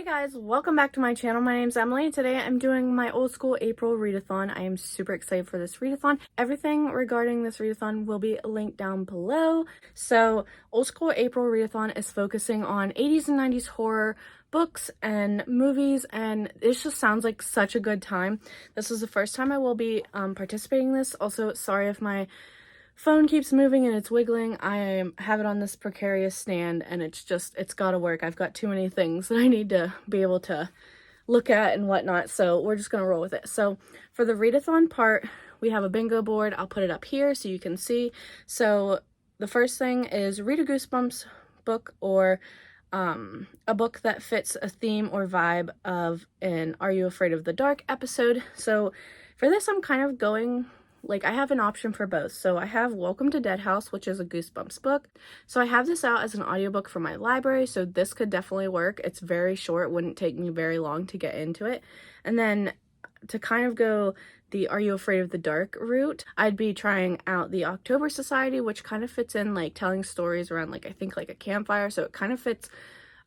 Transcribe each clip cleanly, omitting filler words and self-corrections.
Hey guys, welcome back to my channel. My name's Emily and today I'm doing my old school April readathon. I am super excited for this readathon. Everything regarding this readathon will be linked down below. So old school April readathon is focusing on 80s and 90s horror books and movies, and it just sounds like such a good time. This is the first time I will be participating in this. Also, sorry if my phone keeps moving and it's wiggling. I have it on this precarious stand and it's gotta work. I've got too many things that I need to be able to look at and whatnot, so we're just gonna roll with it. So for the readathon part, we have a bingo board. I'll put it up here so you can see. So the first thing is read a Goosebumps book or a book that fits a theme or vibe of an Are You Afraid of the Dark episode. So for this, I'm kind of going, like, I have an option for both. So I have Welcome to Dead House, which is a Goosebumps book. So I have this out as an audiobook for my library, so this could definitely work. It's very short, wouldn't take me very long to get into it. And then to kind of go the Are You Afraid of the Dark route, I'd be trying out the October Society, which kind of fits in like telling stories around, like, I think like a campfire. So it kind of fits,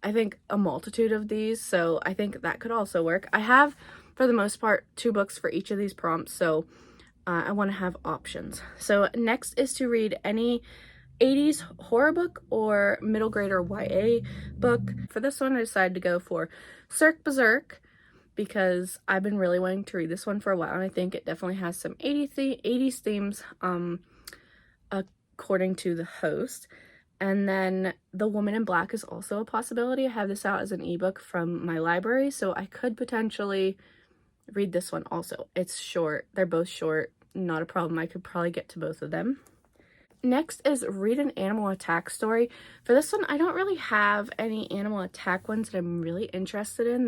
I think, a multitude of these. So I think that could also work. I have, for the most part, 2 books for each of these prompts. So I want to have options. So next is to read any 80s horror book or middle grade or YA book. For this one, I decided to go for Cirque Berserk because I've been really wanting to read this one for a while, and I think it definitely has some 80s themes, according to the host. And then The Woman in Black is also a possibility. I have this out as an ebook from my library, so I could potentially read this one also. It's short. They're both short. Not a problem. I could probably get to both of them. Next is read an animal attack story. For this one, I don't really have any animal attack ones that I'm really interested in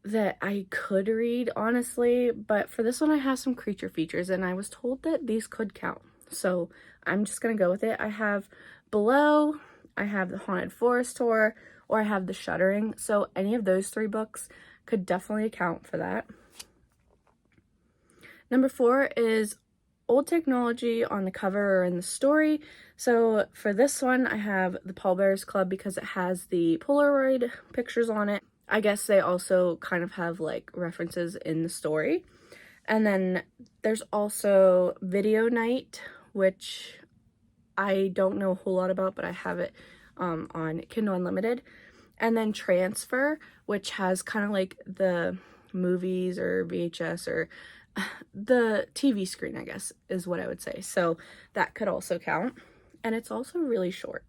that I could read, honestly. But for this one, I have some creature features, and I was told that these could count. So I'm just going to go with it. I have Below, I have The Haunted Forest Tour, or I have The Shuddering. So any of those 3 books could definitely account for that. Number 4 is old technology on the cover or in the story. So for this one, I have the Pallbearers Club because it has the Polaroid pictures on it. I guess they also kind of have like references in the story. And then there's also Video Night, which I don't know a whole lot about, but I have it on Kindle Unlimited. And then Transfer, which has kind of like the movies or VHS or the TV screen, I guess, is what I would say. So that could also count. And it's also really short.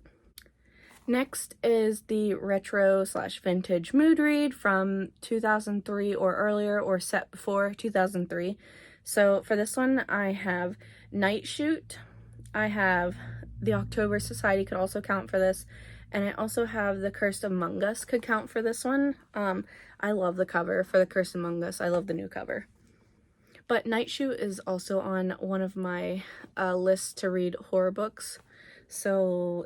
Next is the retro/vintage mood read from 2003 or earlier, or set before 2003. So for this one, I have Night Shoot. I have the October Society could also count for this. And I also have The Cursed Among Us could count for this one. I love the cover for The Cursed Among Us. I love the new cover. But Night Shoot is also on one of my lists to read horror books. So,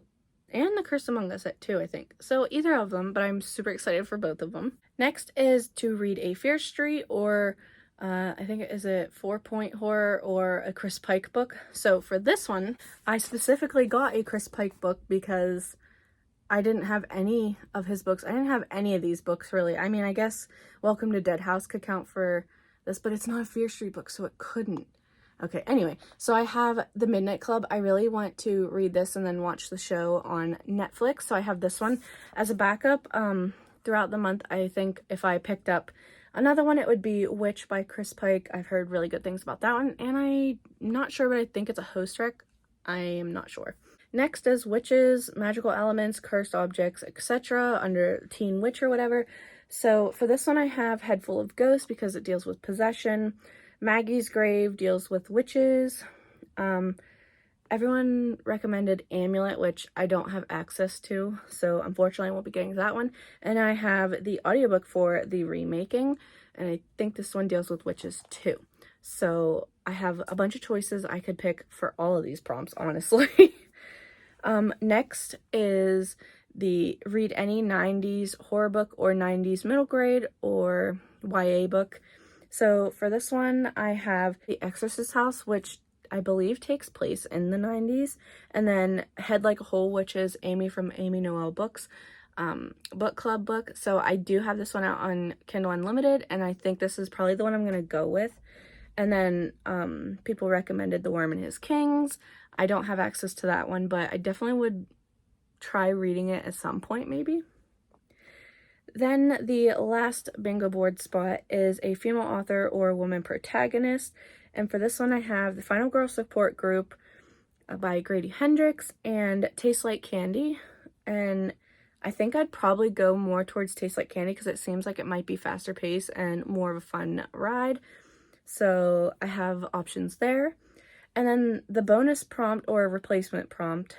and The Cursed Among Us at 2, I think. So either of them, but I'm super excited for both of them. Next is to read a Fear Street, or I think it is a 4-point horror, or a Chris Pike book. So for this one, I specifically got a Chris Pike book because I didn't have any of his books. I didn't have any of these books, really. I mean, I guess Welcome to Dead House could count for this, but it's not a Fear Street book, so it couldn't. Okay, anyway, so I have The Midnight Club. I really want to read this and then watch the show on Netflix, so I have this one as a backup. Throughout the month, I think if I picked up another one, it would be Witch by Chris Pike. I've heard really good things about that one, and I'm not sure, but I think it's a host rec. I am not sure. Next is Witches, Magical Elements, Cursed Objects, etc. under Teen Witch or whatever. So for this one, I have Head Full of Ghosts because it deals with possession. Maggie's Grave deals with witches. Everyone recommended Amulet, which I don't have access to, so unfortunately I won't be getting that one. And I have the audiobook for The Remaking, and I think this one deals with witches too. So I have a bunch of choices I could pick for all of these prompts, honestly. Next is the read any 90s horror book or 90s middle grade or YA book. So for this one, I have The Exorcist House, which I believe takes place in the 90s, and then Head Like a Hole, which is Amy from Amy Noel Books. book club book. So I do have this one out on Kindle Unlimited, and I think this is probably the one I'm going to go with. And then people recommended The Worm and His Kings. I don't have access to that one, but I definitely would try reading it at some point maybe. Then the last bingo board spot is a female author or woman protagonist. And for this one, I have The Final Girl Support Group by Grady Hendrix and Tastes Like Candy. And I think I'd probably go more towards Tastes Like Candy because it seems like it might be faster paced and more of a fun ride. So I have options there. And then the bonus prompt or replacement prompt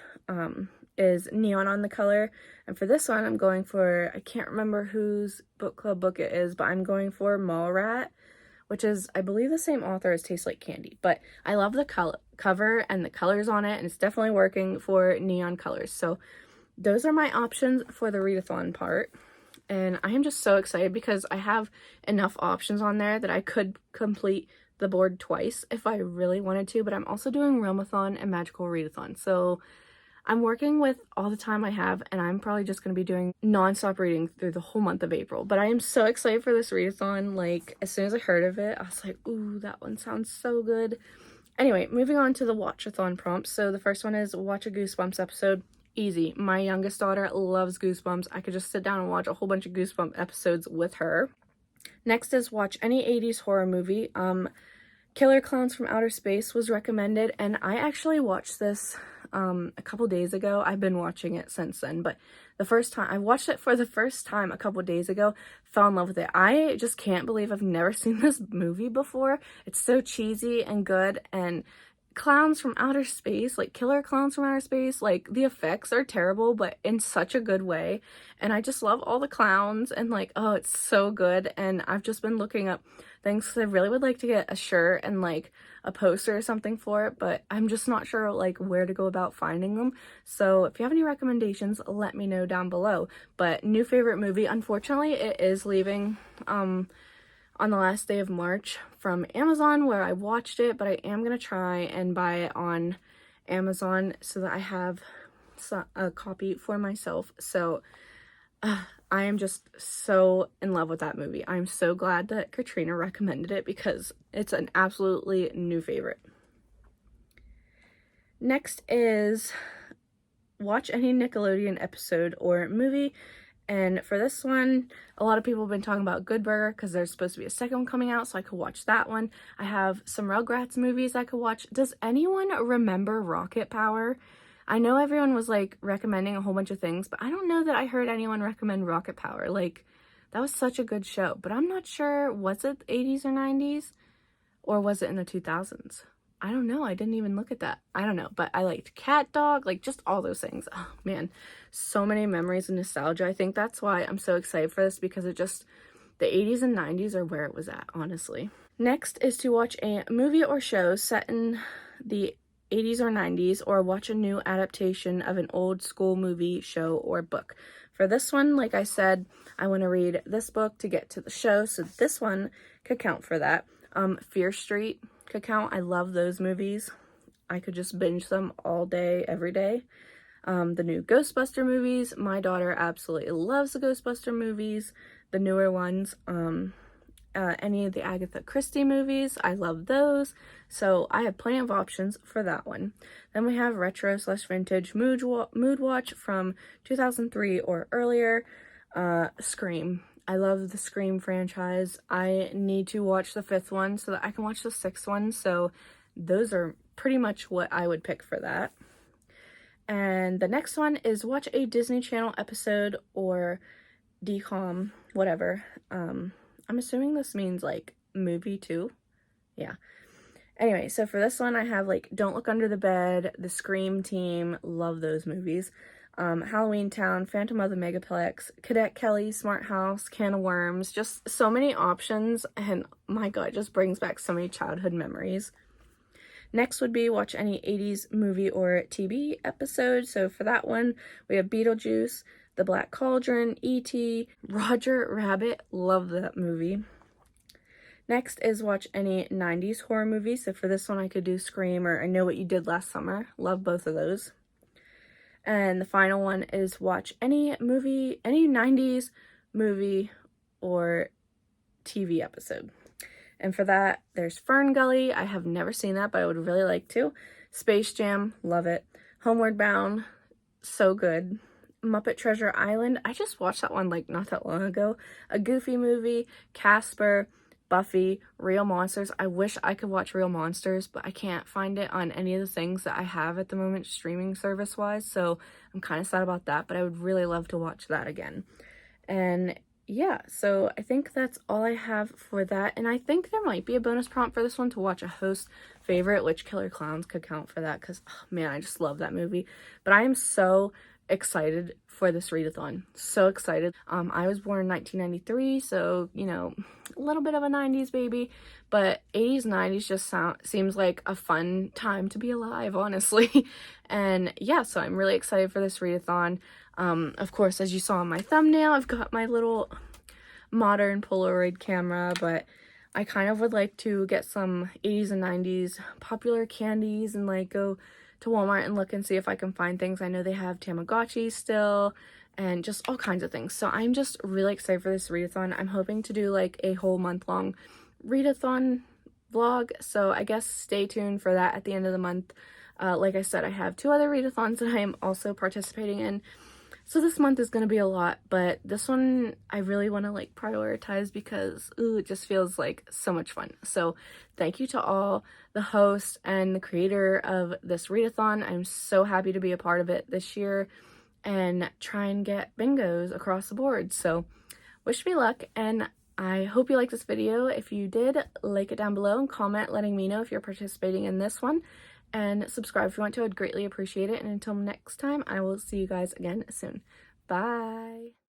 is Neon on the Color. And for this one, I'm going for, I can't remember whose book club book it is, but I'm going for Mallrat, which is, I believe, the same author as Tastes Like Candy. But I love the cover and the colors on it, and it's definitely working for neon colors. So those are my options for the readathon part. And I am just so excited because I have enough options on there that I could complete the board twice if I really wanted to, but I'm also doing Realmathon and Magical Readathon. So I'm working with all the time I have, and I'm probably just going to be doing non-stop reading through the whole month of April. But I am so excited for this readathon. Like, as soon as I heard of it, I was like, ooh, that one sounds so good. Anyway, moving on to the watchathon prompts. So the first one is watch a Goosebumps episode. Easy. My youngest daughter loves Goosebumps. I could just sit down and watch a whole bunch of Goosebumps episodes with her. Next is watch any 80s horror movie. Killer Clowns from Outer Space was recommended, and I actually watched this a couple days ago. I've been watching it since then, but the first time I watched it for the first time a couple days ago, fell in love with it. I just can't believe I've never seen this movie before. It's so cheesy and good, and clowns from outer space, like killer clowns from outer space, like the effects are terrible but in such a good way, and I just love all the clowns, and like, oh, it's so good. And I've just been looking up things because I really would like to get a shirt and like a poster or something for it, but I'm just not sure like where to go about finding them. So if you have any recommendations, let me know down below. But new favorite movie, unfortunately it is leaving on the last day of March from Amazon where I watched it, but I am going to try and buy it on Amazon so that I have a copy for myself. So I am just so in love with that movie. I'm so glad that Katrina recommended it because it's an absolutely new favorite. Next is watch any Nickelodeon episode or movie. And for this one, a lot of people have been talking about Good Burger because there's supposed to be a second one coming out, so I could watch that one. I have some Rugrats movies I could watch. Does anyone remember Rocket Power? I know everyone was like recommending a whole bunch of things, but I don't know that I heard anyone recommend Rocket Power. Like, that was such a good show, but I'm not sure, was it the 80s or 90s? Or was it in the 2000s? I don't know. I didn't even look at that. I don't know, but I liked Cat Dog, like just all those things. Oh man, so many memories and nostalgia. I think that's why I'm so excited for this, because it just, the 80s and 90s are where it was at, honestly. Next is to watch a movie or show set in the 80s or 90s, or watch a new adaptation of an old school movie, show, or book. For this one, like I said, I want to read this book to get to the show, so this one could count for that. Fear Street could count. I love those movies. I could just binge them all day, every day. The new Ghostbuster movies. My daughter absolutely loves the Ghostbuster movies, the newer ones. Any of the Agatha Christie movies, I love those. So I have plenty of options for that one. Then we have retro/vintage mood watch from 2003 or earlier. Scream. I love the Scream franchise. I need to watch the 5th one so that I can watch the 6th one. So those are pretty much what I would pick for that. And the next one is watch a Disney Channel episode or DCOM, whatever. I'm assuming this means like movie too. Yeah. Anyway, so for this one I have like Don't Look Under the Bed, The Scream Team, love those movies. Halloween Town, Phantom of the Megaplex, Cadet Kelly, Smart House, Can of Worms, just so many options, and my god, it just brings back so many childhood memories. Next would be watch any 80s movie or TV episode. So for that one, we have Beetlejuice, The Black Cauldron, E.T., Roger Rabbit, love that movie. Next is watch any 90s horror movie. So for this one, I could do Scream or I Know What You Did Last Summer, love both of those. And the final one is watch any movie, any 90s movie or TV episode. And for that, there's Fern Gully. I have never seen that, but I would really like to. Space Jam, love it. Homeward Bound, so good. Muppet Treasure Island, I just watched that one like not that long ago. A Goofy Movie, Casper, Buffy, Real Monsters. I wish I could watch Real Monsters, but I can't find it on any of the things that I have at the moment streaming service wise, so I'm kind of sad about that, but I would really love to watch that again. And yeah, so I think that's all I have for that. And I think there might be a bonus prompt for this one to watch a host favorite, which Killer Clowns could count for that because, oh, man, I just love that movie. But I am so excited for this readathon. So excited. I was born in 1993, so, you know, a little bit of a 90s baby, but 80s, 90s just seems like a fun time to be alive, honestly. And yeah, so I'm really excited for this readathon. Of course, as you saw in my thumbnail, I've got my little modern Polaroid camera, but I kind of would like to get some 80s and 90s popular candies and like go to Walmart and look and see if I can find things. I know they have Tamagotchi still and just all kinds of things. So I'm just really excited for this readathon. I'm hoping to do like a whole month-long readathon vlog, so I guess stay tuned for that at the end of the month. Like I said, I have 2 other readathons that I am also participating in. So this month is going to be a lot, but this one I really want to like prioritize because it just feels like so much fun. So thank you to all the hosts and the creator of this readathon. I'm so happy to be a part of it this year and try and get bingos across the board. So wish me luck, and I hope you liked this video. If you did, like it down below and comment letting me know if you're participating in this one. And subscribe if you want to. I'd greatly appreciate it. And until next time, I will see you guys again soon. Bye!